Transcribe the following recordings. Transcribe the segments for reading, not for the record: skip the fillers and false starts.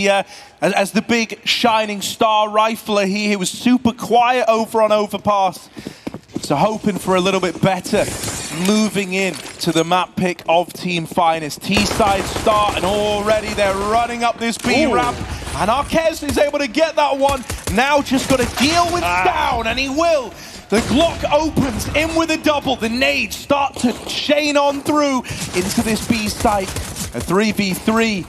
Yeah, as the big shining star rifler here, he was super quiet over on overpass. So hoping for a little bit better moving in to the map pick of Team Finest. T-side start, and already they're running up this B ramp. And Arquez is able to get that one. Now just got to deal with down, and he will. The Glock opens in with a double. The nades start to chain on through into this B site. A 3v3.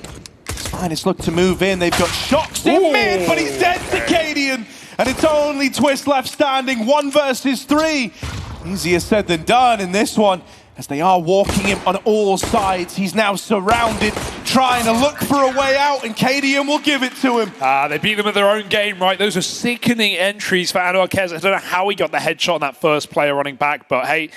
Finest look to move in. They've got Shocks in mid, but he's dead to Cadian. And it's only Twist left standing, 1 versus 3. Easier said than done in this one, as they are walking him on all sides. He's now surrounded, trying to look for a way out, and Cadian will give it to him. They beat them in their own game, right? Those are sickening entries for Arquez. I don't know how he got the headshot on that first player running back, but hey,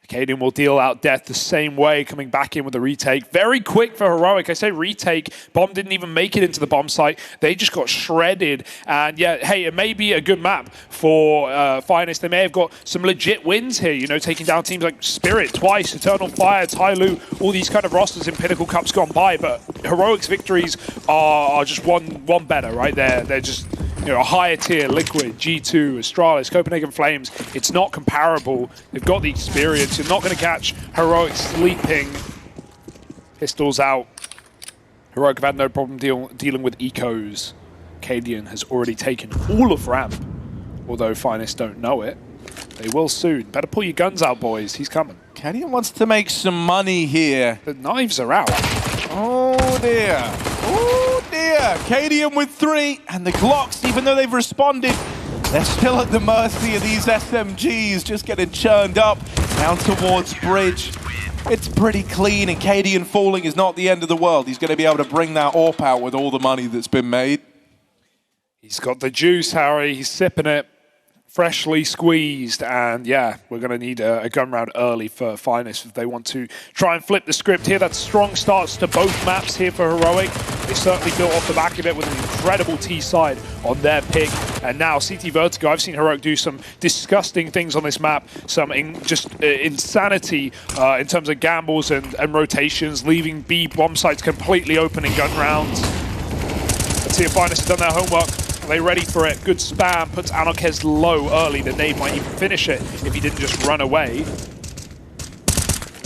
Cadian will deal out death the same way, coming back in with a retake. Very quick for Heroic. I say retake. Bomb didn't even make it into the bomb site. They just got shredded. And yeah, hey, it may be a good map for Finest. They may have got some legit wins here, you know, taking down teams like Spirit twice, Eternal Fire, Tyloo, all these kind of rosters in Pinnacle Cups gone by. But Heroic's victories are just one better, right? They're just, you know, a higher tier, Liquid, G2, Astralis, Copenhagen Flames. It's not comparable. They've got the experience. You're not going to catch Heroic sleeping. Pistols out. Heroic have had no problem dealing with ecos. Cadian has already taken all of ramp, although Finest don't know it. They will soon. Better pull your guns out, boys. He's coming. Cadian wants to make some money here. The knives are out. Oh dear. Oh dear. Cadian with 3, and the Glocks, even though they've responded, they're still at the mercy of these SMGs, just getting churned up down towards Bridge. It's pretty clean, and Cadian falling is not the end of the world. He's going to be able to bring that AWP out with all the money that's been made. He's got the juice, Harry. He's sipping it. Freshly squeezed, and yeah, we're going to need a gun round early for Finest if they want to try and flip the script here. That's strong starts to both maps here for Heroic. They certainly built off the back of it with an incredible T-side on their pick. And now CT Vertigo, I've seen Heroic do some disgusting things on this map, some insanity in terms of gambles and rotations, leaving B bomb sites completely open in gun rounds. Let's see if Finest has done their homework. Are they ready for it? Good spam, puts Arquez low early. The nade might even finish it if he didn't just run away.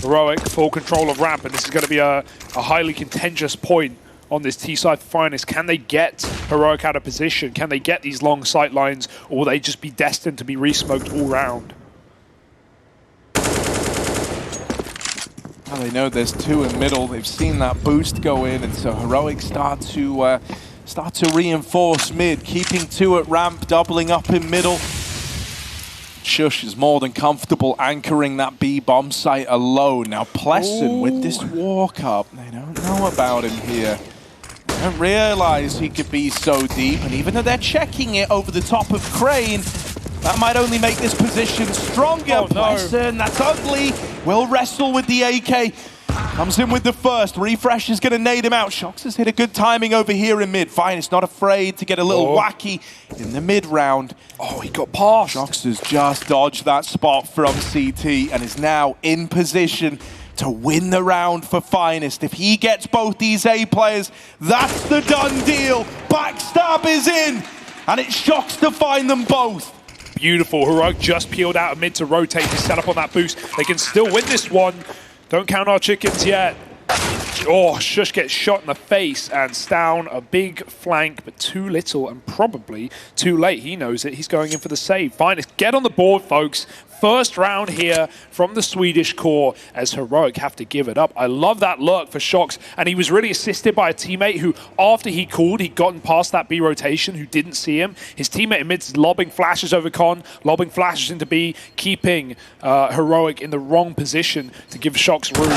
Heroic, full control of ramp, and this is going to be a highly contentious point on this T-side for Finest. Can they get Heroic out of position? Can they get these long sight lines, or will they just be destined to be re-smoked all round? Well, they know there's 2 in middle. They've seen that boost go in, and so Heroic start to reinforce mid, keeping 2 at ramp, doubling up in middle. Shush is more than comfortable anchoring that B bomb site alone. Now Pleasant with this walk up, they don't know about him here. They don't realize he could be so deep, and even though they're checking it over the top of Crane, that might only make this position stronger. Oh, no. Pleasant, that's ugly, will wrestle with the AK. Comes in with the first. Refresh is going to nade him out. Shocks has hit a good timing over here in mid. Finest not afraid to get a little wacky in the mid round. Oh, he got past. Shocks has just dodged that spot from CT and is now in position to win the round for Finest. If he gets both these A players, that's the done deal. Backstab is in, and it's Shocks to find them both. Beautiful. Heroic just peeled out of mid to rotate to set up on that boost. They can still win this one. Don't count our chickens yet. Oh, Shush gets shot in the face, and Stown a big flank, but too little and probably too late. He knows it. He's going in for the save. Finest, get on the board, folks. First round here from the Swedish core as Heroic have to give it up. I love that lurk for Shocks, and he was really assisted by a teammate who, after he called, he'd gotten past that B rotation, who didn't see him. His teammate amidst lobbing flashes over Con, lobbing flashes into B, keeping Heroic in the wrong position to give Shocks room.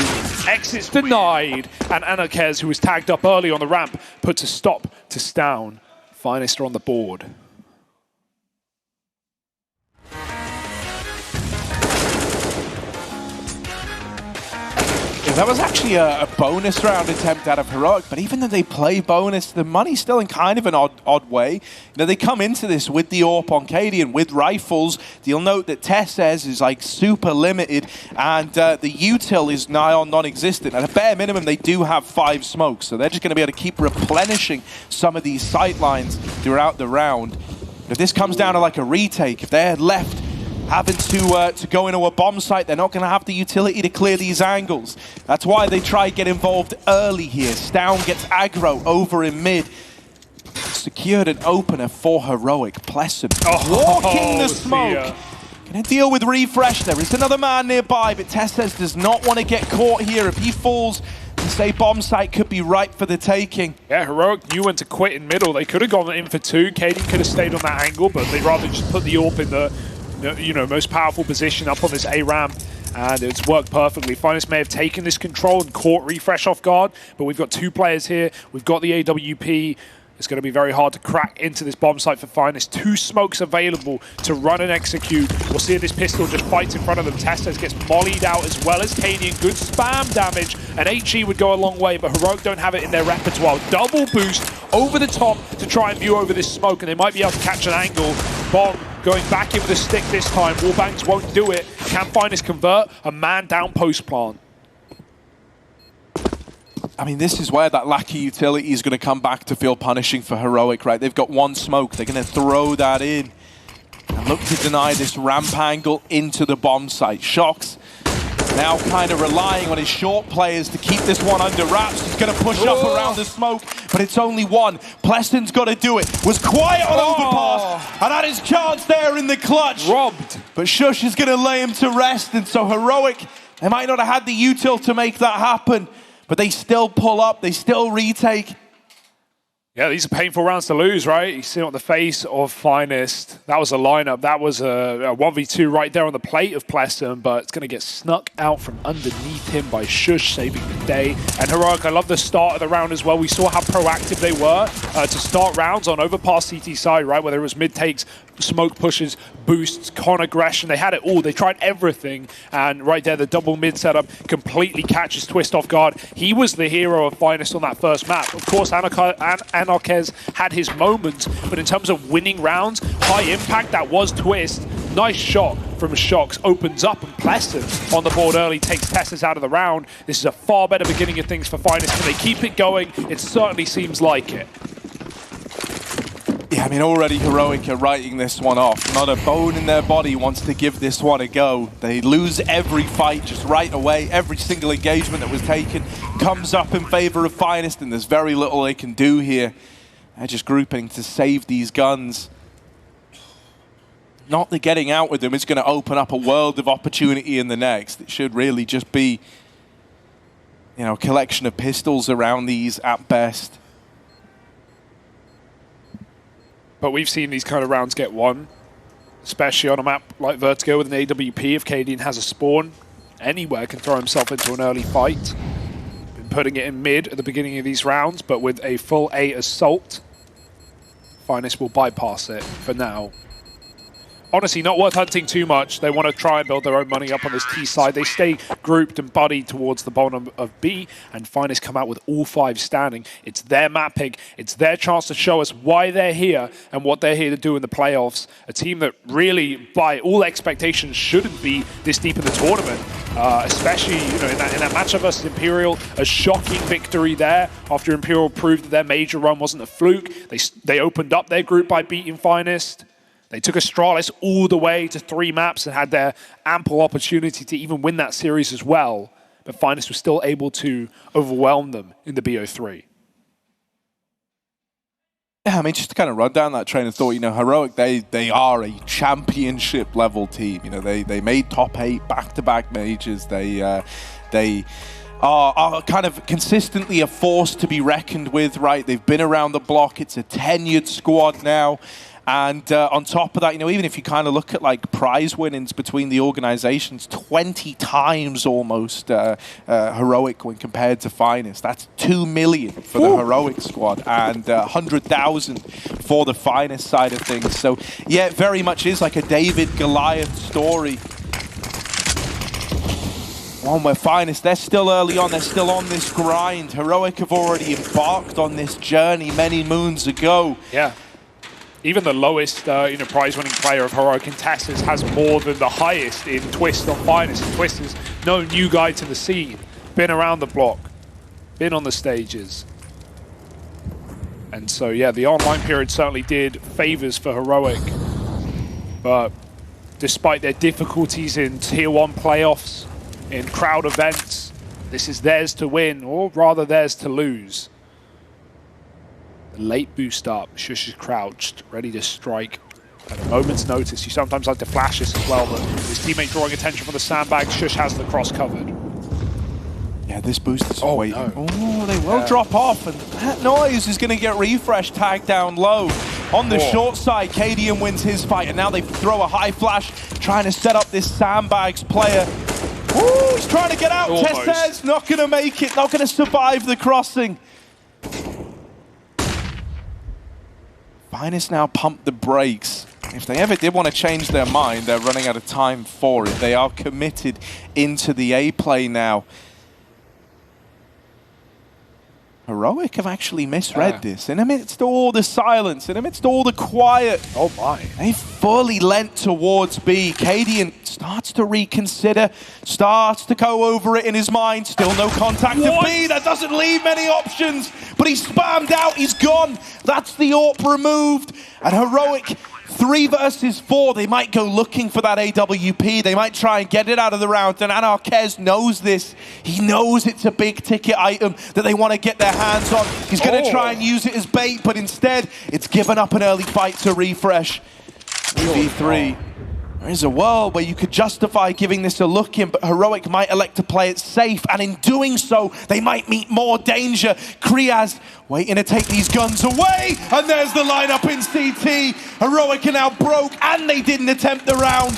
Exits denied, and Arquez, who was tagged up early on the ramp, puts a stop to Stown. Finest are on the board. That was actually a bonus round attempt out of Heroic, but even though they play bonus, the money's still in kind of an odd way. You know, they come into this with the AWP on Cadian, with rifles. You'll note that Tessez is like super limited, and the util is nigh on non-existent. At a bare minimum, they do have 5 smokes, so they're just going to be able to keep replenishing some of these sight lines throughout the round. If this comes down to like a retake, if they're left having to go into a bomb site, they're not going to have the utility to clear these angles. That's why they try to get involved early here. Stown gets aggro over in mid. Secured an opener for Heroic. Plessum walking the smoke. Going to deal with refresh. There is another man nearby, but Tessez does not want to get caught here. If he falls, say bomb site could be ripe for the taking. Yeah, Heroic knew when to quit in middle. They could have gone in for 2. Cadian could have stayed on that angle, but they'd rather just put the AWP in the most powerful position up on this A ramp, and it's worked perfectly. Finest may have taken this control and caught refresh off guard, but we've got 2 players here. We've got the AWP. It's going to be very hard to crack into this bomb site for Finest. 2 smokes available to run and execute. We'll see if this pistol just fights in front of them. Tessez gets mollied out as well as Cadian. Good spam damage, and HE would go a long way, but Heroic don't have it in their repertoire. Double boost over the top to try and view over this smoke, and they might be able to catch an angle. Bomb going back in with a stick this time. Warbanks won't do it. Can Finest convert? A man down post plant. I mean, this is where that lack of utility is going to come back to feel punishing for Heroic, right? They've got 1 smoke. They're going to throw that in and look to deny this ramp angle into the bomb site. Shox now kind of relying on his short players to keep this one under wraps. He's going to push up around the smoke, but it's only 1. Pleston's got to do it. Was quiet on overpass and had his chance there in the clutch. Robbed. But Shush is going to lay him to rest, and so Heroic, they might not have had the util to make that happen, but they still pull up, they still retake. Yeah, these are painful rounds to lose, right? You see it on the face of Finest. That was a lineup. That was a 1v2 right there on the plate of Plessum, but it's going to get snuck out from underneath him by Shush, saving the day. And Heroic, I love the start of the round as well. We saw how proactive they were to start rounds on overpass CT side, right? Whether it was mid-takes, smoke pushes, boosts, con aggression. They had it all. They tried everything. And right there, the double mid setup completely catches Twist off guard. He was the hero of Finest on that first map. Of course, Anarquez had his moments, but in terms of winning rounds, high impact, that was Twist. Nice shot from Shox, opens up, and Pleston on the board early, takes Tessez out of the round. This is a far better beginning of things for Finest. Can they keep it going? It certainly seems like it. Yeah, I mean, already Heroic are writing this one off. Not a bone in their body wants to give this one a go. They lose every fight just right away. Every single engagement that was taken comes up in favor of Finest, and there's very little they can do here. They're just grouping to save these guns. Not the getting out with them is going to open up a world of opportunity in the next. It should really just be, you know, a collection of pistols around these at best. But we've seen these kind of rounds get won, especially on a map like Vertigo with an AWP. If Cadian has a spawn, anywhere can throw himself into an early fight. Been putting it in mid at the beginning of these rounds, but with a full A assault, Finest will bypass it for now. Honestly, not worth hunting too much. They want to try and build their own money up on this T side. They stay grouped and buddied towards the bottom of B, and Finest come out with all 5 standing. It's their map pick. It's their chance to show us why they're here and what they're here to do in the playoffs. A team that really, by all expectations, shouldn't be this deep in the tournament. Especially, you know, in that matchup versus Imperial, a shocking victory there after Imperial proved that their major run wasn't a fluke. They opened up their group by beating Finest. They took Astralis all the way to 3 maps and had their ample opportunity to even win that series as well. But Finest was still able to overwhelm them in the BO3. Yeah, I mean, just to kind of run down that train of thought, you know, Heroic, they are a championship level team. You know, they made top 8 back-to-back majors. They are kind of consistently a force to be reckoned with, right? They've been around the block. It's a tenured squad now. And on top of that, you know, even if you kind of look at like prize winnings between the organizations, 20 times almost Heroic when compared to Finest. That's 2 million for the Heroic squad and 100,000 for the Finest side of things. So yeah, it very much is like a David Goliath story. one where Finest, they're still early on, they're still on this grind. Heroic have already embarked on this journey many moons ago. Yeah. Even the lowest prize-winning player of Heroic Contestants has more than the highest in Twist on Finest. And Twist is no new guy to the scene. Been around the block, been on the stages. And so, yeah, the online period certainly did favors for Heroic. But despite their difficulties in Tier 1 playoffs, in crowd events, this is theirs to win, or rather theirs to lose. The late boost up, Shush is crouched, ready to strike at a moment's notice. You sometimes like to flash this as well, but his teammate drawing attention from the sandbag, Shush has the cross covered. Yeah, this boost is waiting. No. Oh, they will drop off, and that noise is going to get refresh tagged down low. On the short side, Cadian wins his fight, and now they throw a high flash, trying to set up this sandbags player. Ooh, he's trying to get out. Tessez not going to make it, not going to survive the crossing. Finest now pump the brakes. If they ever did want to change their mind, they're running out of time for it. They are committed into the A play now. Heroic have actually misread this. In amidst all the silence, in amidst all the quiet, Oh my. they fully lent towards B. Cadian starts to reconsider, starts to go over it in his mind. Still no contact to B. That doesn't leave many options, but he's spammed out, he's gone. That's the AWP removed. And Heroic, 3 versus 4, they might go looking for that AWP. They might try and get it out of the round. And Anarquez knows this. He knows it's a big ticket item that they want to get their hands on. He's going to try and use it as bait, but instead, it's given up an early fight to refresh. 3v3. There is a world where you could justify giving this a look in, but Heroic might elect to play it safe, and in doing so, they might meet more danger. Kriaz waiting to take these guns away, and there's the lineup in CT. Heroic are now broke, and they didn't attempt the round.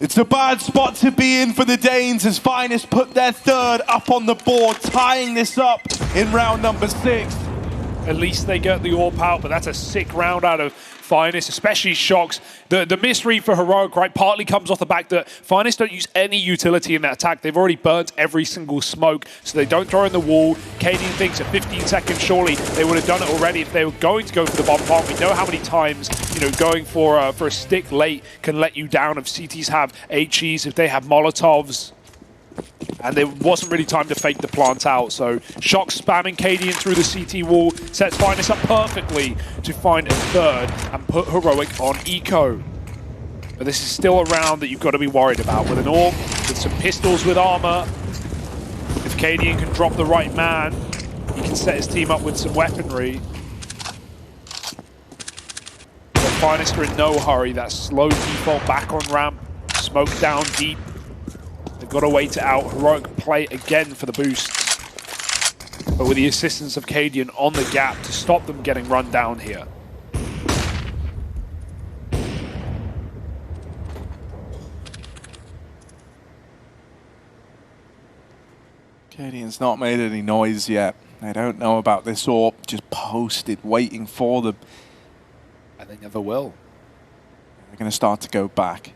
It's a bad spot to be in for the Danes as Finest put their 3rd up on the board, tying this up in round number 6. At least they get the AWP out, but that's a sick round out of Finest, especially Shocks. The misread for Heroic, right, partly comes off the back that Finest don't use any utility in that attack. They've already burnt every single smoke, so they don't throw in the wall. Cadian thinks at 15 seconds, surely they would have done it already if they were going to go for the bomb plant. We know how many times, going for a stick late can let you down if CTs have HEs, if they have Molotovs. And there wasn't really time to fake the plant out, so Shock spamming Cadian through the CT wall, sets Finest up perfectly to find a 3rd and put Heroic on eco. But this is still a round that you've got to be worried about. With an AWP, with some pistols with armor, if Cadian can drop the right man, he can set his team up with some weaponry. But Finest are in no hurry, that slow default back on ramp, smoke down deep. They've got to wait it out. Heroic play again for the boost. But with the assistance of Cadian on the gap to stop them getting run down here. Cadian's not made any noise yet. They don't know about this AWP, just posted, waiting for them. And they never will. They're going to start to go back.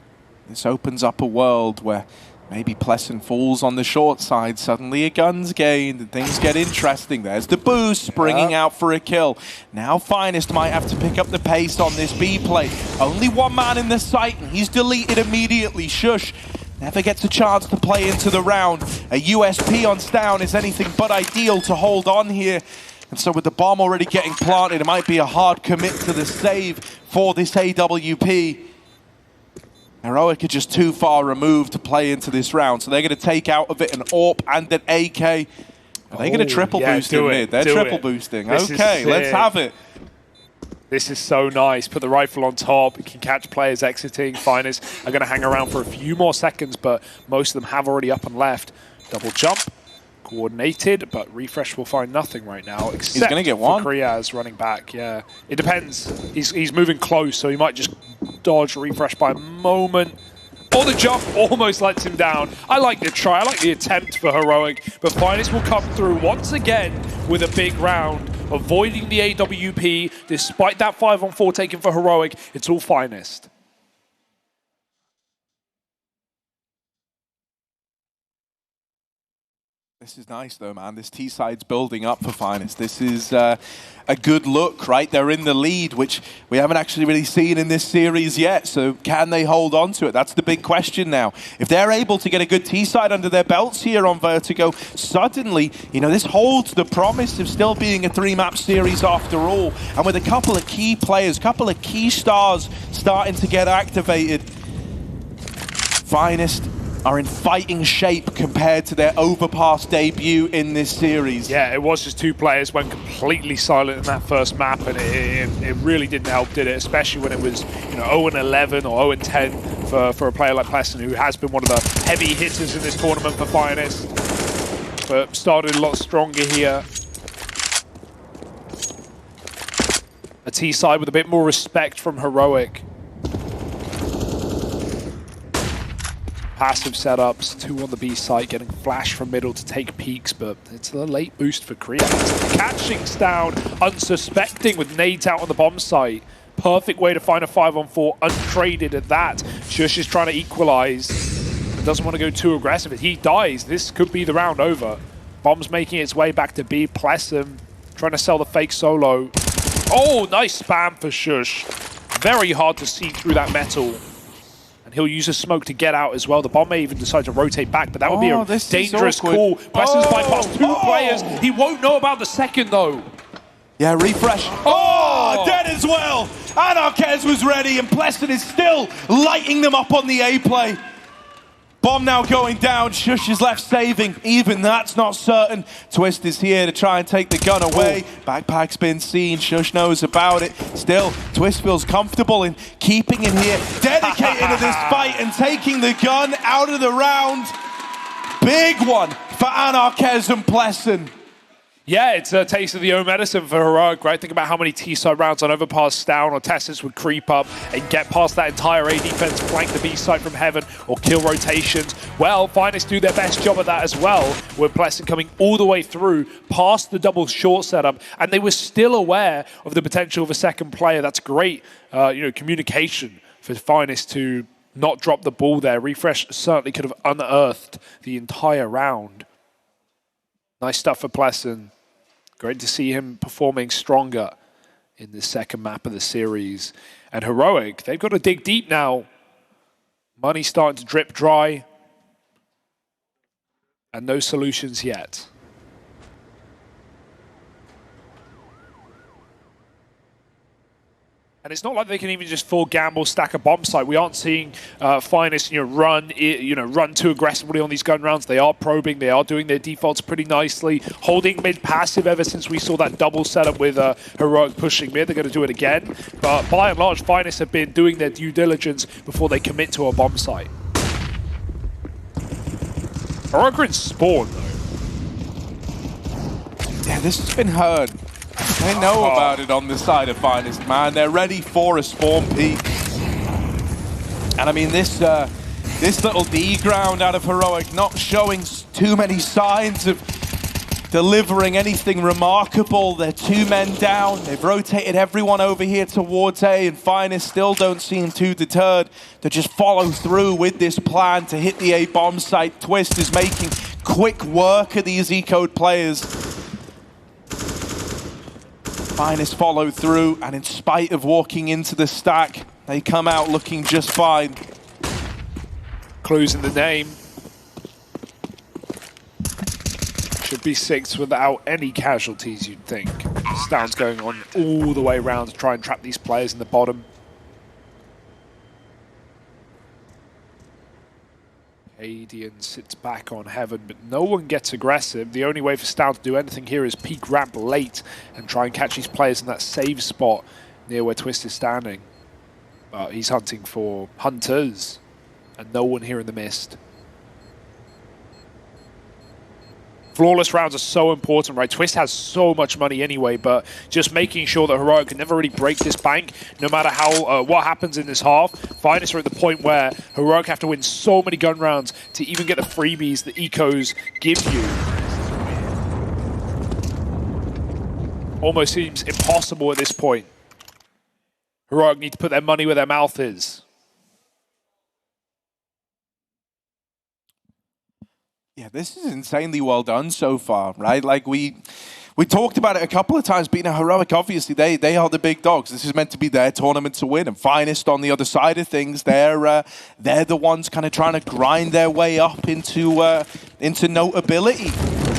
This opens up a world where maybe Pleasant falls on the short side. Suddenly a gun's gained and things get interesting. There's the boost springing out for a kill. Now Finest might have to pick up the pace on this B play. Only 1 man in the site and he's deleted immediately. Shush never gets a chance to play into the round. A USP on Stown is anything but ideal to hold on here. And so with the bomb already getting planted, it might be a hard commit to the save for this AWP. Heroic are just too far removed to play into this round, so they're going to take out of it an AWP and an AK. Are they going to triple boost in mid? They're triple boosting. Okay, let's have it. This is so nice. Put the rifle on top. It can catch players exiting. Finest are going to hang around for a few more seconds, but most of them have already up and left. Double jump. Coordinated, but Refresh will find nothing right now, except he's gonna get one. For Kriaz running back. Yeah, it depends. He's moving close, so he might just dodge Refresh by a moment. Or the jump almost lets him down. I like the try, I like the attempt for Heroic, but Finest will come through once again with a big round, avoiding the AWP, despite that 5-on-4 taken for Heroic. It's all Finest. This is nice though, man. This T-side's building up for Finest. This is a good look, right? They're in the lead, which we haven't actually really seen in this series yet. So can they hold on to it? That's the big question now. If they're able to get a good T-side under their belts here on Vertigo, suddenly, you know, this holds the promise of still being a 3-map series after all. And with a couple of key players, couple of key stars starting to get activated, Finest are in fighting shape compared to their Overpass debut in this series. Yeah, it was just 2 players went completely silent in that first map, and it really didn't help, did it? Especially when it was, you know, 0-11 or 0-10 for a player like Pleasant, who has been one of the heavy hitters in this tournament for Finest, but started a lot stronger here. A T-side with a bit more respect from Heroic. Passive setups, 2 on the B site, getting flash from middle to take peeks, but it's a late boost for Korea. Catching down, unsuspecting with nades out on the bomb site. Perfect way to find a 5-on-4, untraded at that. Shush is trying to equalize. Doesn't want to go too aggressive. If he dies, this could be the round over. Bomb's making its way back to B. Plessum trying to sell the fake solo. Oh, nice spam for Shush. Very hard to see through that metal. He'll use a smoke to get out as well. The bomb may even decide to rotate back, but that would be a dangerous call. Plessum's bypassed 2 players. He won't know about the second, though. Yeah, refresh. Oh, dead as well. Anarchez was ready, and Pleasant is still lighting them up on the A play. Bomb now going down. Shush is left saving. Even that's not certain. Twist is here to try and take the gun away. Backpack's been seen. Shush knows about it. Still, Twist feels comfortable in keeping him here, dedicated to this fight and taking the gun out of the round. Big one for Anarchez and Pleasant. Yeah, it's a taste of the own medicine for Heroic, right? Think about how many T-side rounds on Overpass down or Tessus would creep up and get past that entire A defense, flank the B side from heaven, or kill rotations. Well, Finest do their best job at that as well, with Pleasant coming all the way through, past the double short setup, and they were still aware of the potential of a second player. That's great, you know, communication for Finest to not drop the ball there. Refresh certainly could have unearthed the entire round. Nice stuff for Pleasant. Great to see him performing stronger in the second map of the series. And Heroic, they've got to dig deep now. Money's starting to drip dry. And no solutions yet. And it's not like they can even just full gamble stack a bomb site. We aren't seeing Finest, run too aggressively on these gun rounds. They are probing. They are doing their defaults pretty nicely, holding mid passive ever since we saw that double setup with Heroic pushing mid. They're going to do it again. But by and large, Finest have been doing their due diligence before they commit to a bomb site. Heroic are in spawn though. Yeah, this has been heard. They know about it on the side of Finest, man. They're ready for a spawn peak. And I mean, this little D ground out of Heroic not showing too many signs of delivering anything remarkable. They're 2 men down. They've rotated everyone over here towards A, and Finest still don't seem too deterred to just follow through with this plan to hit the A bomb site. Twist is making quick work of these E-code players. Finest follow through, and in spite of walking into the stack, they come out looking just fine. Clues in the name. Should be 6 without any casualties, you'd think. Stan's going on all the way around to try and trap these players in the bottom. Adian sits back on Heaven, but no one gets aggressive. The only way for Stan to do anything here is peek ramp late and try and catch these players in that save spot near where Twist is standing. But he's hunting for hunters, and no one here in the mist. Flawless rounds are so important, right? Twist has so much money anyway, but just making sure that Heroic can never really break this bank, no matter how what happens in this half. Finest are at the point where Heroic have to win so many gun rounds to even get the freebies the ecos give you. Almost seems impossible at this point. Heroic need to put their money where their mouth is. Yeah, this is insanely well done so far, right? Like we talked about it a couple of times, but you know, Heroic, obviously, they are the big dogs. This is meant to be their tournament to win. And Finest on the other side of things, they're the ones kind of trying to grind their way up into notability.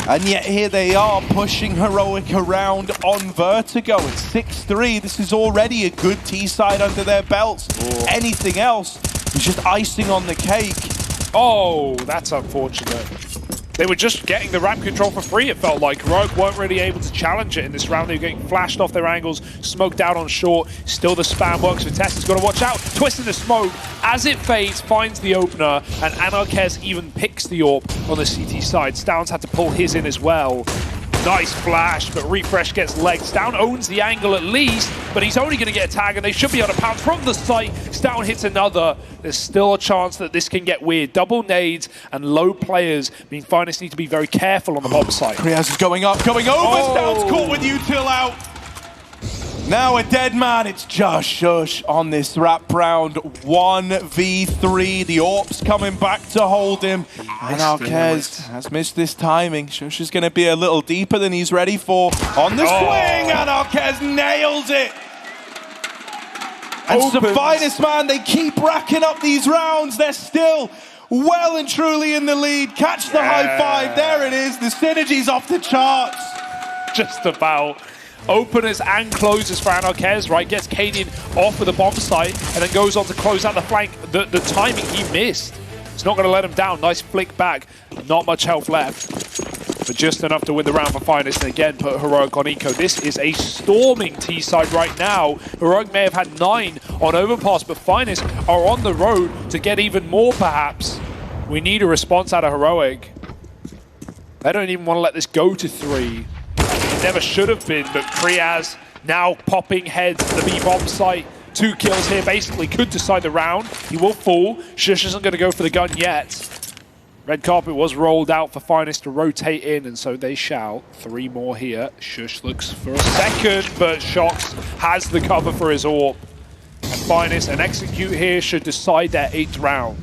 And yet here they are pushing Heroic around on Vertigo. It's 6-3. This is already a good T-side under their belts. Ooh. Anything else is just icing on the cake. Oh, that's unfortunate. They were just getting the ramp control for free, it felt like. Heroic weren't really able to challenge it in this round. They were getting flashed off their angles, smoked out on short. Still the spam works for Tess. He's got to watch out. Twisting the smoke. As it fades, finds the opener, and Anarkez even picks the AWP on the CT side. Stowns had to pull his in as well. Nice flash, but Refresh gets legs. Stown owns the angle at least, but he's only going to get a tag, and they should be able to pounce from the site. Stown hits another. There's still a chance that this can get weird. Double nades and low players mean Finest need to be very careful on the bomb site. Kriaz is going up, going over. Oh. Stown's caught with util out. Now a dead man. It's just Shush on this wrap round. 1v3. The AWP's coming back to hold him. And Arquez has missed this timing. Shush is going to be a little deeper than he's ready for. On the swing, and Arquez nails it. And it's the Finest, man. They keep racking up these rounds. They're still well and truly in the lead. Catch the high five. There it is. The synergy's off the charts. Just about. Openers and closers for Anarkez, right? Gets Cadian off of the bomb site and then goes on to close out the flank. The timing he missed. It's not going to let him down. Nice flick back. Not much health left, but just enough to win the round for Finest and again put Heroic on eco. This is a storming T-side right now. Heroic may have had 9 on Overpass, but Finest are on the road to get even more perhaps. We need a response out of Heroic. They don't even want to let this go to 3. It never should have been, but Kriaz now popping heads at the B-bomb site. 2 kills here, basically could decide the round. He will fall. Shush isn't going to go for the gun yet. Red carpet was rolled out for Finest to rotate in, and so they shall. 3 more here. Shush looks for a second, but Shox has the cover for his AWP. And Finest and Execute here should decide their 8th round.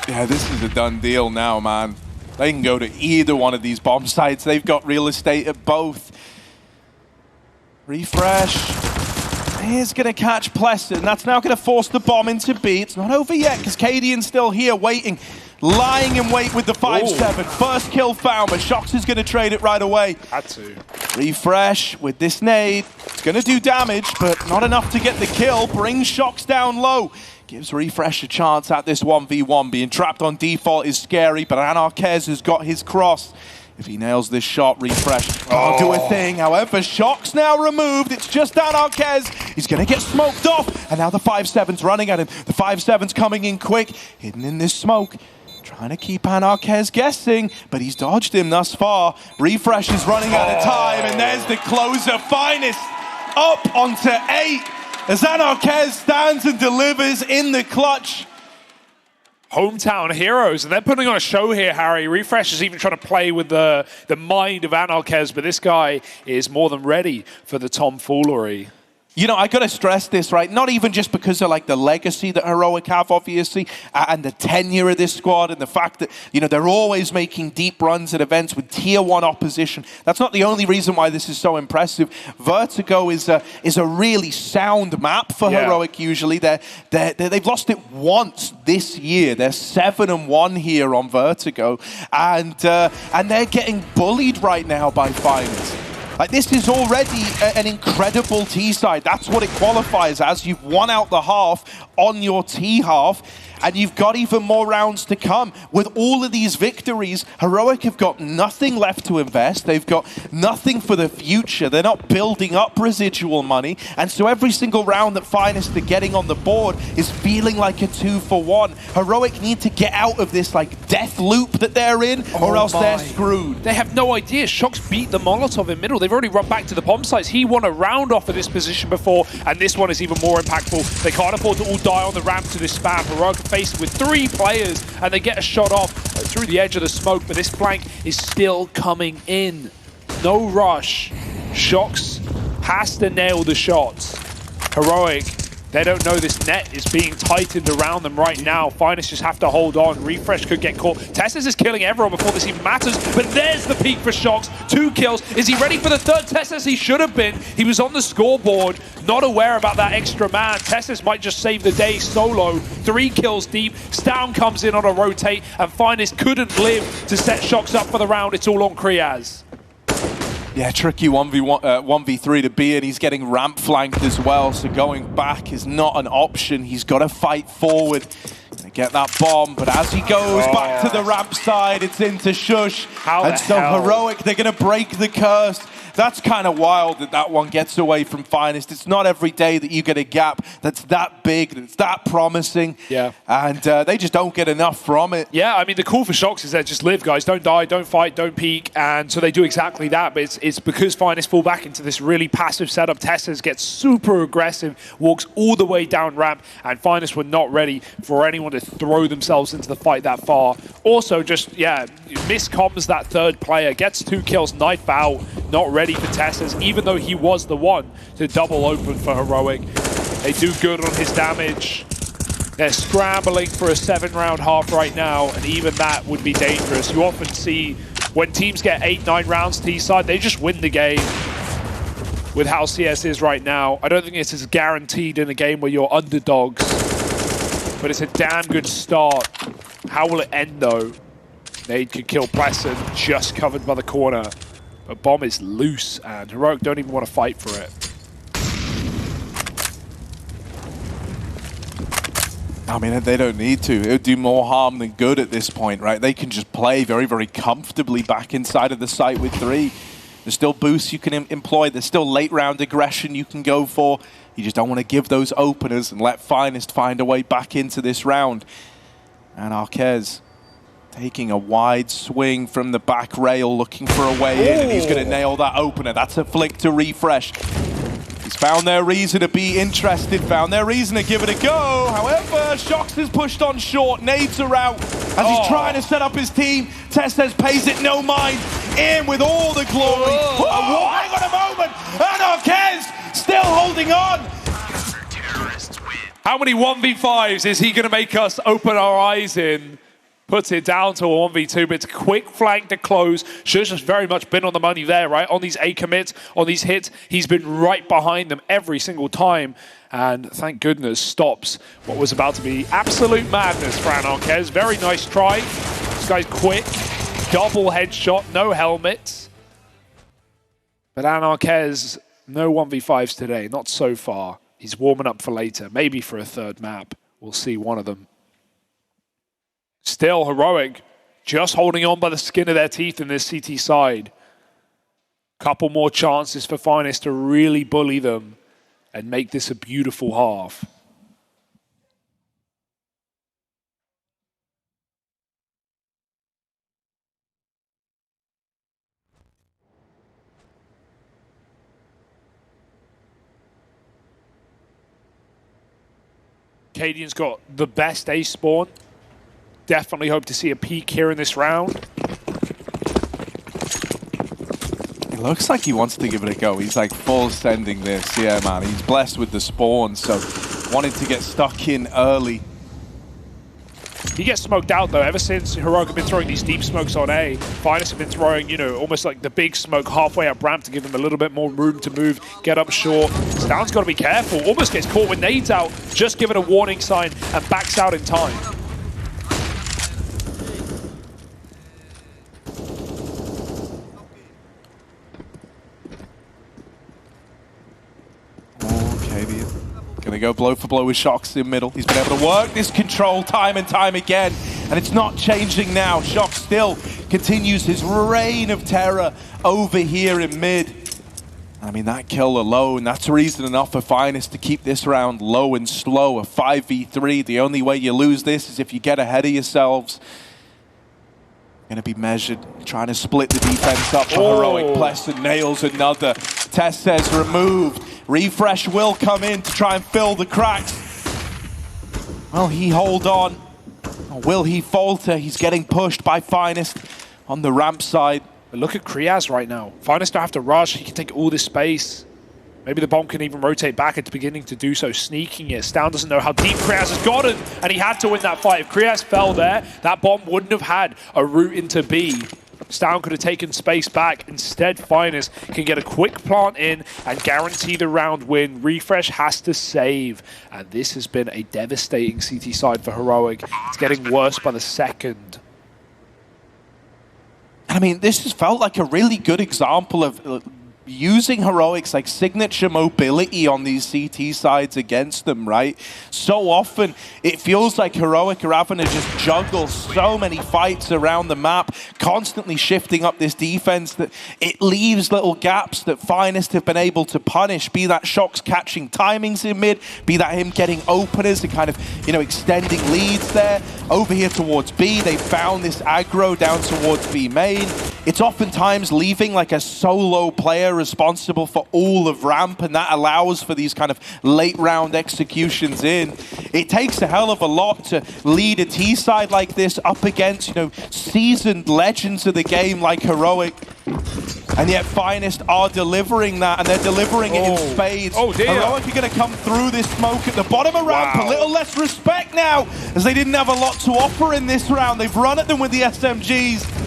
Yeah, this is a done deal now, man. They can go to either one of these bomb sites. They've got real estate at both. Refresh. He's going to catch Pleston. That's now going to force the bomb into B. It's not over yet because Cadian's still here waiting. Lying in wait with the 5-7. First kill found, but Shox is going to trade it right away. Had to. Refresh with this nade. It's going to do damage, but not enough to get the kill. Brings Shox down low. Gives Refresh a chance at this 1v1. Being trapped on default is scary, but Anarkez has got his cross. If he nails this shot, Refresh can't do a thing. However, Shock's now removed. It's just Anarkez. He's going to get smoked off. And now the 5-7's running at him. The 5-7's coming in quick, hidden in this smoke. Trying to keep Anarkez guessing, but he's dodged him thus far. Refresh is running out of time, and there's the closer. Finest up onto 8. As Anarkez stands and delivers in the clutch. Hometown heroes, and they're putting on a show here, Harry. Refresh is even trying to play with the mind of Anarkez, but this guy is more than ready for the tomfoolery. You know, I got to stress this, right? Not even just because of like the legacy that Heroic have, obviously, and the tenure of this squad, and the fact that, you know, they're always making deep runs at events with tier 1 opposition. That's not the only reason why this is so impressive. Vertigo is a really sound map for Heroic. Usually, they've lost it once this year. They're 7-1 here on Vertigo, and they're getting bullied right now by Finest. Like, this is already an incredible T-side. That's what it qualifies as. You've won out the half on your T half, and you've got even more rounds to come. With all of these victories, Heroic have got nothing left to invest. They've got nothing for the future. They're not building up residual money. And so every single round that Finest are getting on the board is feeling like a 2-for-1. Heroic need to get out of this like death loop that they're in, or else they're screwed. They have no idea. Shox beat the Molotov in middle. They've already run back to the bomb sites. He won a round off of this position before, and this one is even more impactful. They can't afford to all die on the ramp to this spam. Heroic faced with 3 players, and they get a shot off through the edge of the smoke, but this flank is still coming in. No rush. Shox has to nail the shots. Heroic They don't know this net is being tightened around them right now. Finest just have to hold on. Refresh could get caught. Testes is killing everyone before this even matters, but there's the peak for Shox. 2 kills. Is he ready for the third? Testes, he should have been. He was on the scoreboard, not aware about that extra man. Testes might just save the day solo. 3 kills deep. Stown comes in on a rotate, and Finest couldn't live to set Shox up for the round. It's all on Kriaz. Yeah, tricky 1v3 to be in. He's getting ramp flanked as well, so going back is not an option. He's got to fight forward to get that bomb, but as he goes back to the ramp side, it's into Shush. And so Heroic, they're going to break the curse. That's kind of wild that that one gets away from Finest. It's not every day that you get a gap that's that big, that's that promising. Yeah. And they just don't get enough from it. Yeah, I mean, the call for Shox is that just live, guys. Don't die, don't fight, don't peek. And so they do exactly that. But it's because Finest fall back into this really passive setup. Testes gets super aggressive, walks all the way down ramp, and Finest were not ready for anyone to throw themselves into the fight that far. Also, just, yeah, miscomms that third player, gets 2 kills, knife out, not ready for Testes, even though he was the one to double open for Heroic. They do good on his damage. They're scrambling for a 7-round half right now, and even that would be dangerous. You often see when teams get 8-9 rounds T-side, they just win the game. With how CS is right now, I don't think it's as guaranteed in a game where you're underdogs, but it's a damn good start. How will it end though? Nade could kill Pleasant, just covered by the corner. But bomb is loose, and Heroic don't even want to fight for it. I mean, they don't need to. It would do more harm than good at this point, right? They can just play very, very comfortably back inside of the site with 3. There's still boosts you can employ. There's still late-round aggression you can go for. You just don't want to give those openers and let Finest find a way back into this round. And Arquez taking a wide swing from the back rail, looking for a way in, and he's going to nail that opener. That's a flick to Refresh. He's found their reason to be interested, found their reason to give it a go. However, Shox is pushed on short, nades are out as he's trying to set up his team. Testes pays it no mind, in with all the glory. Hang on a moment, and Arquez still holding on. How many 1v5s is he going to make us open our eyes in? Puts it down to a 1v2, but it's a quick flank to close. Shush has very much been on the money there, right? On these A commits, on these hits, he's been right behind them every single time. And thank goodness stops what was about to be absolute madness for Anarquez. Very nice try. This guy's quick. Double headshot, no helmet. But Anarquez, no 1v5s today, not so far. He's warming up for later, maybe for a third map. We'll see one of them. Still Heroic, just holding on by the skin of their teeth in this CT side. Couple more chances for Finest to really bully them and make this a beautiful half. Cadian's got the best ace spawn. Definitely hope to see a peak here in this round. It looks like he wants to give it a go. He's like full sending this. Yeah, man. He's blessed with the spawn, so wanted to get stuck in early. He gets smoked out though. Ever since Heroic have been throwing these deep smokes on A, Finest have been throwing, you know, almost like the big smoke halfway up ramp to give him a little bit more room to move, get up short. Stown's got to be careful. Almost gets caught with nades out. Just give it a warning sign and backs out in time. Gonna go blow for blow with Shox in middle. He's been able to work this control time and time again, and it's not changing now. Shox still continues his reign of terror over here in mid. I mean, that kill alone, that's reason enough for Finest to keep this round low and slow. A 5v3, the only way you lose this is if you get ahead of yourselves. Gonna be measured, trying to split the defense up for Heroic. Pleasant nails another. Testes removed. Refresh will come in to try and fill the cracks. Will he hold on? Or will he falter? He's getting pushed by Finest on the ramp side. But look at Kriaz right now. Finest don't have to rush. He can take all this space. Maybe the bomb can even rotate back. It's beginning to do so, sneaking it. Stown doesn't know how deep Kriaz has gotten, and he had to win that fight. If Kriaz fell there, that bomb wouldn't have had a route into B. Stown could have taken space back. Instead, Finest can get a quick plant in and guarantee the round win. Refresh has to save, and this has been a devastating CT side for Heroic. It's getting worse by the second. I mean, this has felt like a really good example of using Heroic's like signature mobility on these CT sides against them, right? So often it feels like Heroic are having to just juggle so many fights around the map, constantly shifting up this defense that it leaves little gaps that Finest have been able to punish, be that Shox catching timings in mid, be that him getting openers and kind of, you know, extending leads there. Over here towards B, they found this aggro down towards B main. It's oftentimes leaving like a solo player responsible for all of ramp, and that allows for these kind of late round executions in. It takes a hell of a lot to lead a T side like this up against, you know, seasoned legends of the game like Heroic. And yet Finest are delivering that, and they're delivering it in spades. Oh dear. Heroic are going to come through this smoke at the bottom of ramp. A little less respect now, as they didn't have a lot to offer in this round. They've run at them with the SMGs.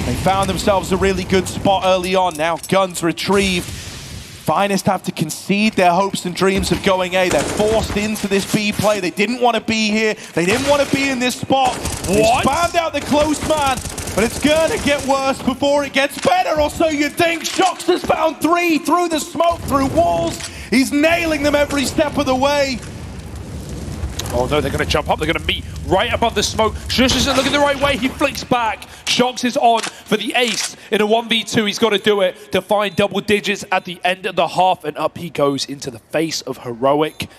They found themselves a really good spot early on. Now guns retrieved. Finest have to concede their hopes and dreams of going A. They're forced into this B play. They didn't want to be here. They didn't want to be in this spot. They spammed out the close man, but it's going to get worse before it gets better, or so you think. Shox has found 3 through the smoke, through walls. He's nailing them every step of the way. Oh no, they're going to jump up. They're going to meet right above the smoke. Shush isn't looking the right way. He flicks back. Shox is on for the ace. In a 1v2, he's got to do it to find double digits at the end of the half. And up he goes into the face of Heroic.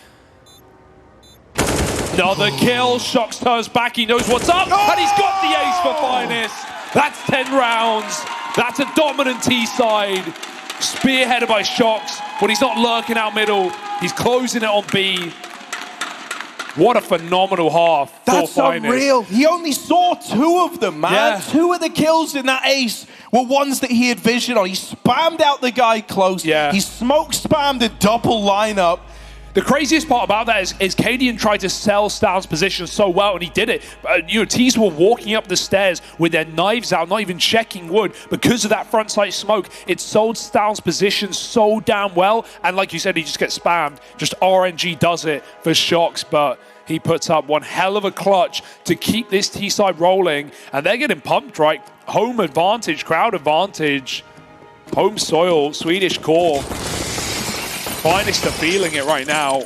Another kill. Shox turns back. He knows what's up. And he's got the ace for Finest. That's 10 rounds. That's a dominant T-side. Spearheaded by Shox. But he's not lurking out middle. He's closing it on B. What a phenomenal half. That's unreal. He only saw 2 of them, man. Yeah. 2 of the kills in that ace were ones that he had vision on. He spammed out the guy close. Yeah. He smoke spammed a double lineup. The craziest part about that is Cadian tried to sell Stown's position so well, and he did it. You know, T's were walking up the stairs with their knives out, not even checking wood. Because of that front sight smoke, it sold Stown's position so damn well. And like you said, he just gets spammed. Just RNG does it for Shox, but he puts up one hell of a clutch to keep this T-side rolling. And they're getting pumped, right? Home advantage, crowd advantage, home soil, Swedish core. Finest are feeling it right now.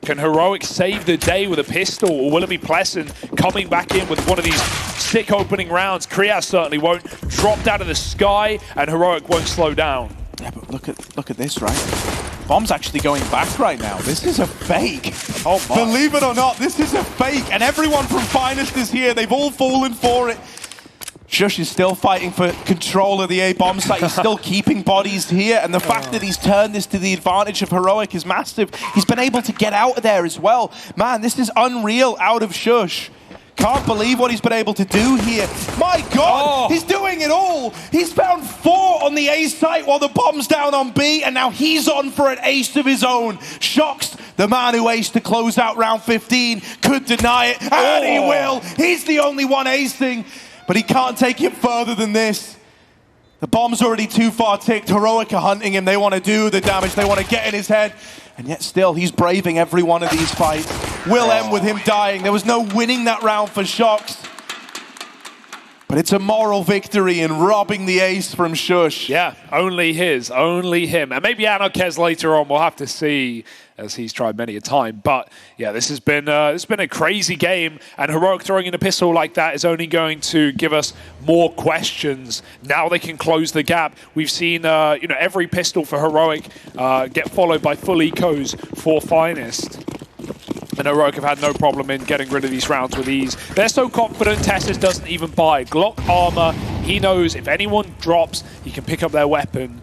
Can Heroic save the day with a pistol, or will it be Pleasant coming back in with one of these sick opening rounds? Kriaz certainly won't. Dropped out of the sky, and Heroic won't slow down. Yeah, but look at this, right? Bomb's actually going back right now. This is a fake. Oh my. Believe it or not, this is a fake. And everyone from Finest is here. They've all fallen for it. Shush is still fighting for control of the A bomb site. He's still keeping bodies here, and the fact that he's turned this to the advantage of Heroic is massive. He's been able to get out of there as well. Man, this is unreal out of Shush. Can't believe what he's been able to do here. My God, he's doing it all. He's found 4 on the A site while the bomb's down on B, and now he's on for an ace of his own. Shox, the man who aced to close out round 15, could deny it, and he will. He's the only one acing. But he can't take it further than this. The bomb's already too far ticked. Heroic are hunting him. They want to do the damage. They want to get in his head. And yet still, he's braving every one of these fights. Will end with him dying. There was no winning that round for Shox. But it's a moral victory in robbing the ace from Shush. Yeah, only his, only him. And maybe Anarkez later on, we'll have to see, as he's tried many a time. But yeah, this has been a crazy game, and Heroic throwing in a pistol like that is only going to give us more questions. Now they can close the gap. We've seen every pistol for Heroic get followed by full ecos for Finest. And Heroic have had no problem in getting rid of these rounds with ease. They're so confident, Tessus doesn't even buy Glock armor. He knows if anyone drops, he can pick up their weapon.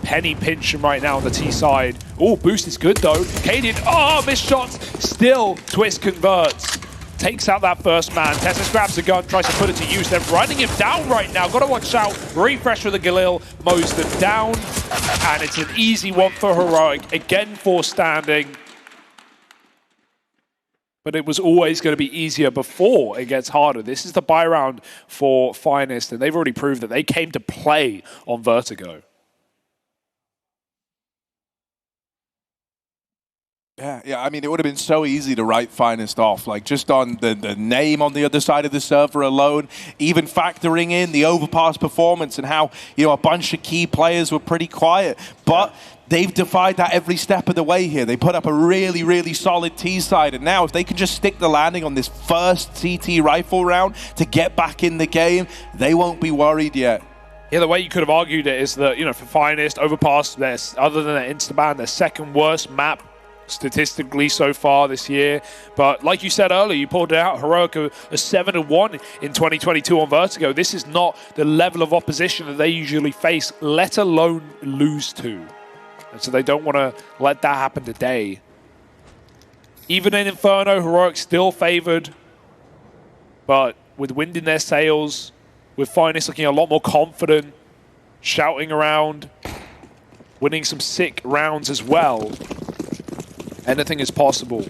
Penny pinch him right now on the T side. Oh, boost is good though. Cadian, missed shots. Still, Twist converts. takes out that first man. Tessus grabs the gun, tries to put it to use. They're running him down right now. Got to watch out. Refresh with the Galil, mows them down. And it's an easy one for Heroic. Again, 4 standing. But it was always going to be easier before it gets harder. This is the buy round for Finest, and they've already proved that they came to play on Vertigo. Yeah, I mean, it would have been so easy to write Finest off, like just on the name on the other side of the server alone, even factoring in the overpass performance and how, you know, a bunch of key players were pretty quiet. But they've defied that every step of the way here. They put up a really, really solid T side, and now if they can just stick the landing on this first CT rifle round to get back in the game, they won't be worried yet. Yeah, the way you could have argued it is that, you know, for Finest, Overpass, other than their Instaban, their second worst map statistically so far this year. But like you said earlier, you pulled it out, Heroic a 7-1 in 2022 on Vertigo. This is not the level of opposition that they usually face, let alone lose to. And so they don't want to let that happen today. Even in Inferno, Heroic still favored. But with wind in their sails, with Finest looking a lot more confident, shouting around, winning some sick rounds as well, anything is possible.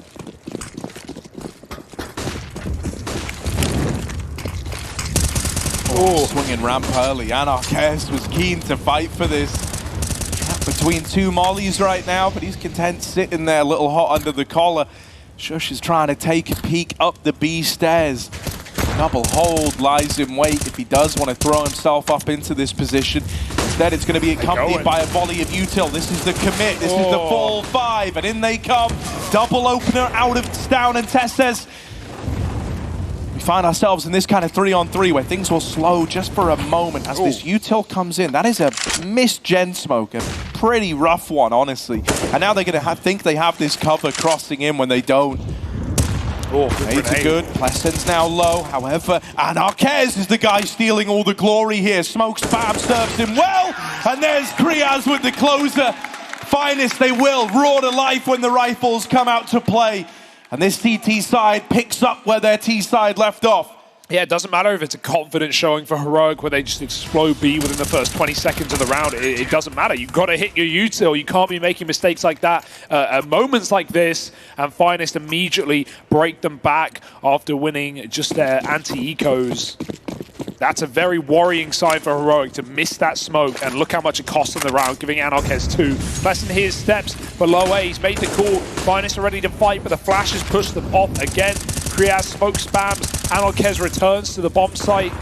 Oh, swinging ramp early. Anarchist was keen to fight for this. Between 2 mollies right now, but he's content sitting there a little hot under the collar. Shush is trying to take a peek up the B stairs. Double hold lies in wait if he does want to throw himself up into this position. Instead, it's going to be accompanied by a volley of util. This is the commit. This is the full 5, and in they come. Double opener out of Down, and Tess says, we find ourselves in this kind of 3-on-3 where things will slow just for a moment as this util comes in. That is a missed gen smoke, a pretty rough one, honestly. And now they're going to think they have this cover crossing in when they don't. Nades are good. Pleasant's now low. However, Anarchist is the guy stealing all the glory here. Smoke spam serves him well. And there's Kriaz with the closer. Finest, they will roar to life when the rifles come out to play. And this CT side picks up where their T side left off. Yeah, it doesn't matter if it's a confident showing for Heroic where they just explode B within the first 20 seconds of the round. It doesn't matter. You've got to hit your util. You can't be making mistakes like that at moments like this. And Finest immediately break them back after winning just their anti-ecos. That's a very worrying sign for Heroic to miss that smoke, and look how much it costs in the round, giving Anarchist 2. Pleasant hears steps below A. He's made the call. Finest are ready to fight, but the flashes push them off again. Kriaz smoke spams. Anarchist returns to the bomb site.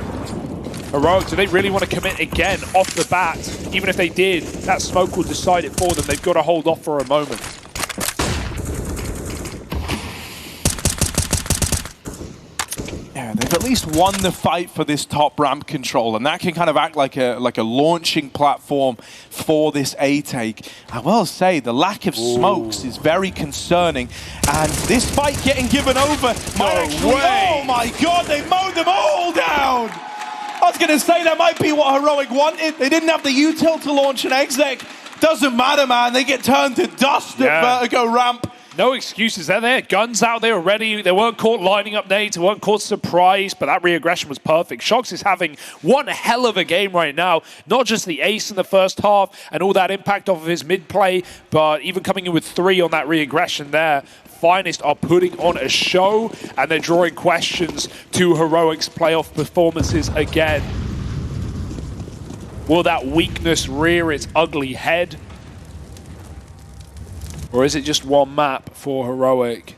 Heroic, do they really want to commit again off the bat? Even if they did, that smoke will decide it for them. They've got to hold off for a moment. Yeah, they've at least won the fight for this top ramp control, and that can kind of act like a launching platform for this A take. I will say the lack of smokes is very concerning, and this fight getting given over might actually, oh my god, they mowed them all down! I was going to say that might be what Heroic wanted. They didn't have the util to launch an exec. Doesn't matter, man. They get turned to dust at Vertigo ramp. No excuses. They're there. Guns out there already. They weren't caught lining up nades. They weren't caught surprised, but that re-aggression was perfect. Shox is having one hell of a game right now. Not just the ace in the first half and all that impact off of his mid-play, but even coming in with 3 on that re-aggression there. Finest are putting on a show, and they're drawing questions to Heroic's playoff performances again. Will that weakness rear its ugly head? Or is it just one map for Heroic?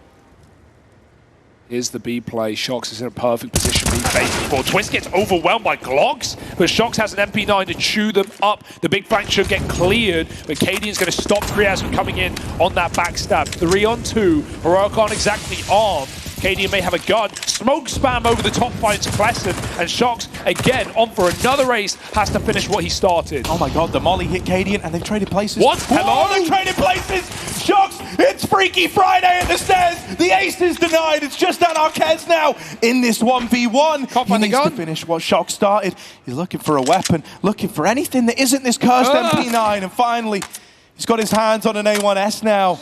Here's the B play. Shox is in a perfect position. Being faced before Twist gets overwhelmed by Glocks, but Shox has an MP9 to chew them up. The big flank should get cleared, but Cadian's going to stop Kriaz from coming in on that backstab. 3-on-2. Heroic aren't exactly armed. Cadian may have a gun. Smoke spam over the top finds Pleasant, and Shox, again, on for another ace, has to finish what he started. Oh my god, the molly hit Cadian, and they've traded places. What? Hello? They've traded places! Shox, it's Freaky Friday at the stairs! The ace is denied, it's just Anarchist now in this 1v1. He needs to finish what Shox started. He's looking for a weapon, looking for anything that isn't this cursed MP9, and finally, he's got his hands on an A1S now.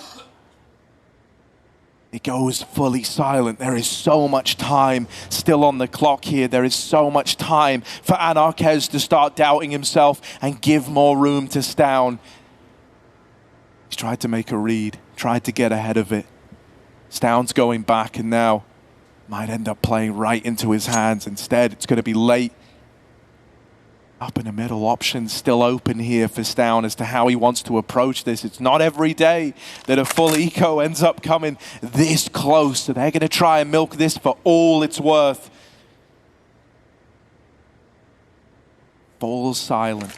It goes fully silent. There is so much time still on the clock here. There is so much time for Anarquez to start doubting himself and give more room to Stown. He's tried to make a read, tried to get ahead of it. Stown's going back and now might end up playing right into his hands. Instead, it's going to be late. Up in the middle, options still open here for Stown as to how he wants to approach this. It's not every day that a full eco ends up coming this close, so they're going to try and milk this for all it's worth. Falls silent.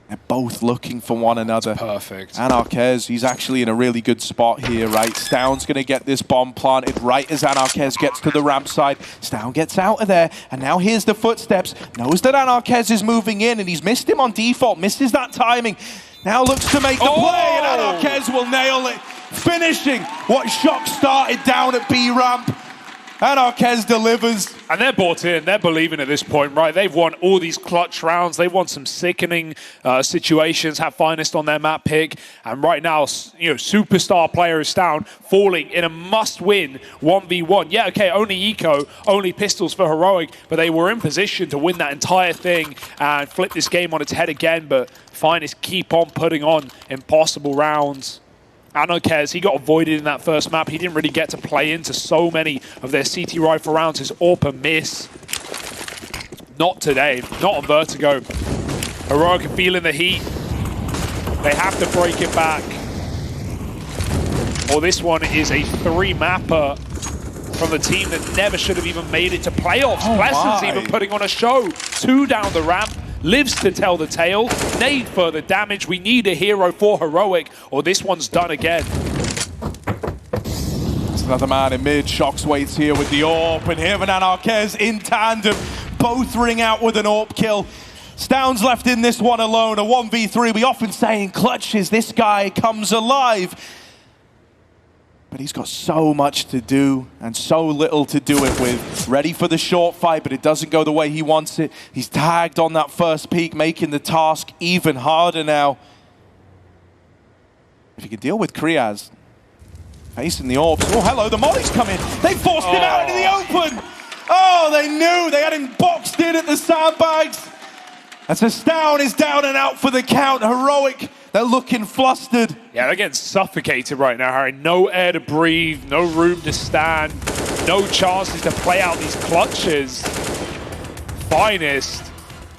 They're both looking for one another. Perfect. Anarquez, he's actually in a really good spot here, right? Stown's going to get this bomb planted right as Anarquez gets to the ramp side. Stown gets out of there, and now here's the footsteps. Knows that Anarquez is moving in, and he's missed him on default, misses that timing. Now looks to make the play, and Anarquez will nail it, finishing what Shock started down at B ramp. Anarquez delivers. And they're bought in. They're believing at this point, right? They've won all these clutch rounds. They've won some sickening situations, have Finest on their map pick. And right now, you know, superstar player is down, falling in a must-win 1v1. Yeah, okay, only eco, only pistols for Heroic, but they were in position to win that entire thing and flip this game on its head again. But Finest keep on putting on impossible rounds. Anarquez, he got avoided in that first map. He didn't really get to play into so many of their CT rifle rounds. His AWP miss. Not today. Not on Vertigo. Heroic are feeling the heat. They have to break it back. Or this one is a 3-mapper from the team that never should have even made it to playoffs. Blessings even putting on a show. 2 down the ramp. Lives to tell the tale. Need further damage. We need a hero for Heroic, or this one's done again. It's another man in mid. Shox waits here with the AWP, and him and Anarquez in tandem. Both ring out with an AWP kill. Stown's left in this one alone. A 1v3. We often say in clutches, this guy comes alive. But he's got so much to do and so little to do it with. Ready for the short fight, but it doesn't go the way he wants it. He's tagged on that first peak, making the task even harder now. If he can deal with Kriaz, facing the AWPs. Oh, hello, the molly's come in. They forced him out into the open. Oh, they knew. They had him boxed in at the sandbags. As Stown is down and out for the count. Heroic, they're looking flustered. Yeah, they're getting suffocated right now, Harry. No air to breathe, no room to stand, no chances to play out these clutches. Finest,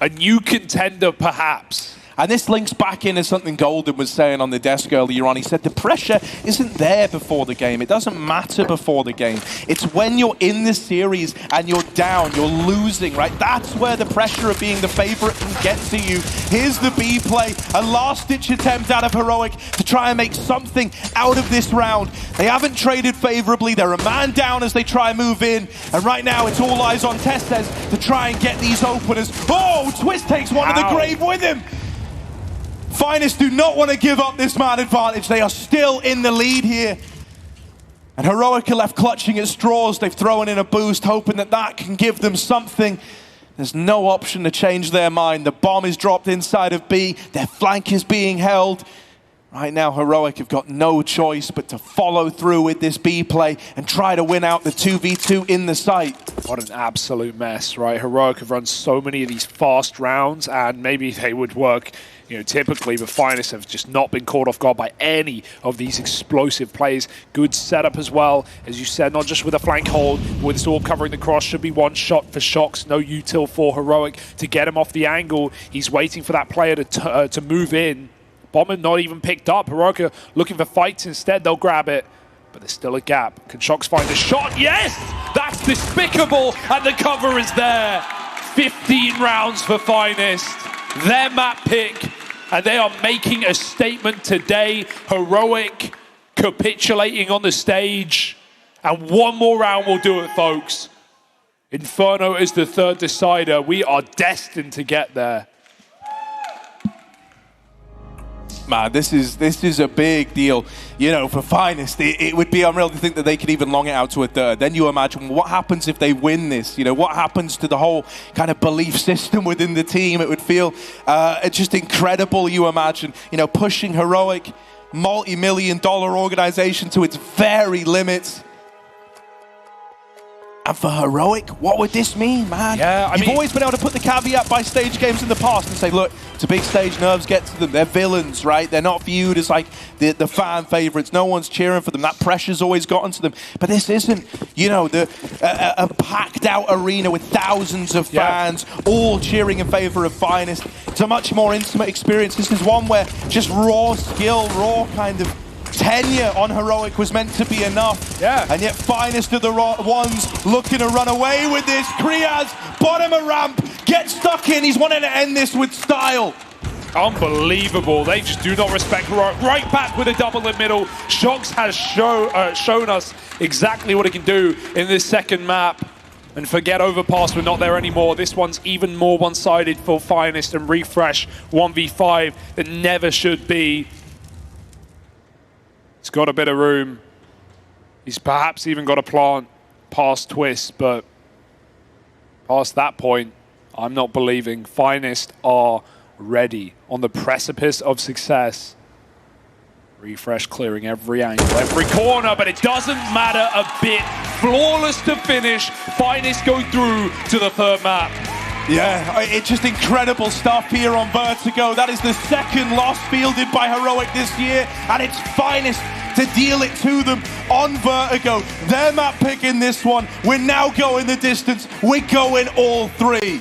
a new contender perhaps. And this links back into something Golden was saying on the desk earlier on. He said the pressure isn't there before the game. It doesn't matter before the game. It's when you're in the series and you're down, you're losing, right? That's where the pressure of being the favorite can get to you. Here's the B play, a last-ditch attempt out of Heroic to try and make something out of this round. They haven't traded favorably. They're a man down as they try and move in. And right now, it's all eyes on Testes to try and get these openers. Oh, Twist takes one to the grave with him. Finest do not want to give up this man advantage. They are still in the lead here. And Heroic are left clutching at straws. They've thrown in a boost, hoping that that can give them something. There's no option to change their mind. The bomb is dropped inside of B. Their flank is being held. Right now, Heroic have got no choice but to follow through with this B play and try to win out the 2v2 in the site. What an absolute mess, right? Heroic have run so many of these fast rounds, and maybe they would work, you know, typically, but Finest have just not been caught off guard by any of these explosive plays. Good setup as well, as you said, not just with a flank hold, with this all covering the cross, should be one shot for Shox, no util for Heroic to get him off the angle. He's waiting for that player to move in. Bomber not even picked up. Heroic are looking for fights instead. They'll grab it, but there's still a gap. Can Shox find a shot? Yes! That's despicable, and the cover is there. 15 rounds for Finest. Their map pick, and they are making a statement today. Heroic capitulating on the stage, and one more round will do it, folks. Inferno is the third decider. We are destined to get there. Man, this is a big deal, you know, for Finest. It would be unreal to think that they could even long it out to a third. Then you imagine what happens if they win this, you know, what happens to the whole kind of belief system within the team. It would feel just incredible, you imagine, you know, pushing Heroic multi-million-dollar organization to its very limits. And for Heroic, what would this mean, man? Yeah, You've always been able to put the caveat by stage games in the past and say, look, it's a big stage, nerves get to them. They're villains, right? They're not viewed as like the fan favorites. No one's cheering for them. That pressure's always gotten to them. But this isn't, you know, a packed out arena with thousands of fans all cheering in favor of Finest. It's a much more intimate experience. This is one where just raw skill, raw kind of tenure on Heroic was meant to be enough. Yeah. And yet Finest are the ones looking to run away with this. Kriaz, bottom of ramp, gets stuck in. He's wanting to end this with style. Unbelievable. They just do not respect Heroic. Right back with a double in middle. Shox has shown us exactly what he can do in this second map. And forget Overpass, we're not there anymore. This one's even more one-sided for Finest, and Refresh 1v5 that never should be. He's got a bit of room. He's perhaps even got a plant past Twist, but past that point, I'm not believing. Finest are ready on the precipice of success. Refresh clearing every angle, every corner, but it doesn't matter a bit. Flawless to finish. Finest go through to the third map. Yeah, it's just incredible stuff here on Vertigo. That is the second loss fielded by Heroic this year, and it's Finest to deal it to them on Vertigo. Their map pick in this one. We're now going the distance. We're going all three.